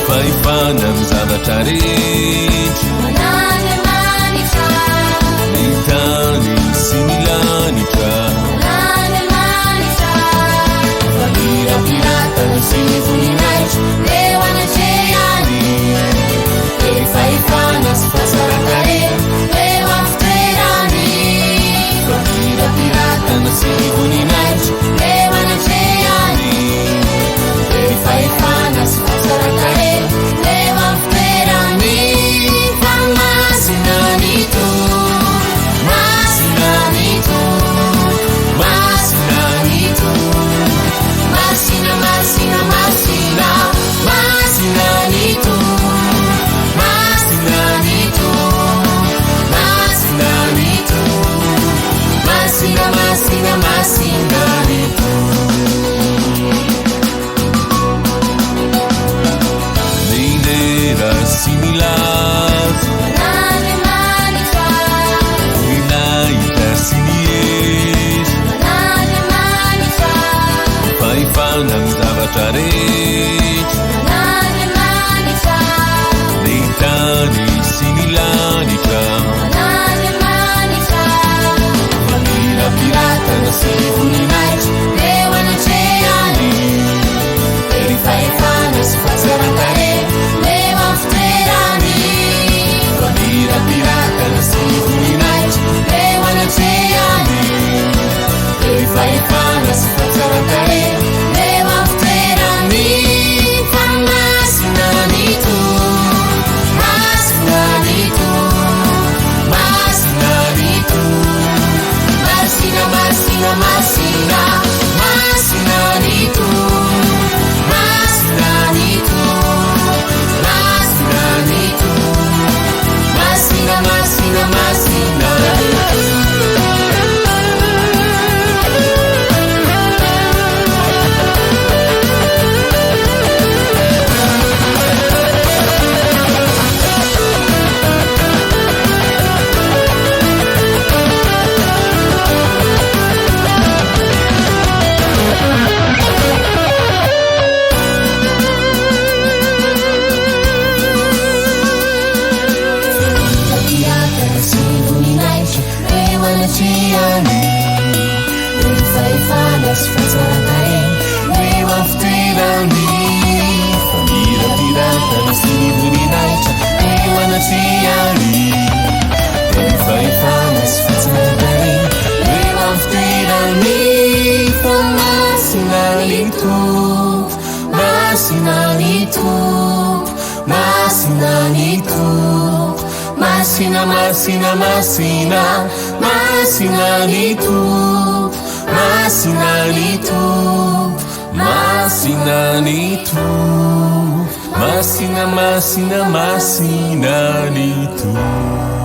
Faifanam zavatarehetra manana manitra Nitany sy ny lanitra manana manitra famirapiratana sy ny voninahitra leo anatrehany rehefa ifana sy fahasaran-kare leo amfitoerany famirapiratana sy ny voninahitra leo anatrehany rehefa ifana sy fahasaran-kare leo amfitoerany fa masina ny masina ny masina ny masina masina masina masina ny masina ny masina ny masina masina masina ny Leidera similar manana manitra Voninahitra sy ny hery manana manitra Faifanam zavatra rehetra manana manitra Nitany sy ny lanitra manana manitra famirapiratana sy ny voninahitra leo anatrehany rehefa ifana sy fahasaran-kare leo amfitoerany famirapiratana sy ny voninahitra leo anatrehany rehefa ifana sy fahasaran-kare leo amfitoerany fa masina ny masina ny masina ny masina masina masina masina ny masina ny masina ny masina masina masina famirapiratana sy ny voninahitra leo anatrehany rehefa ifana sy fahasaran-kare leo amfitoerany famirapiratana sy ny voninahitra leo anatrehany rehefa ifana sy fahasaran-kare leo amfitoerany fa masina ny masina ny masina ny masina masina masina masina ny masina ny Masina ny masina masina masina ny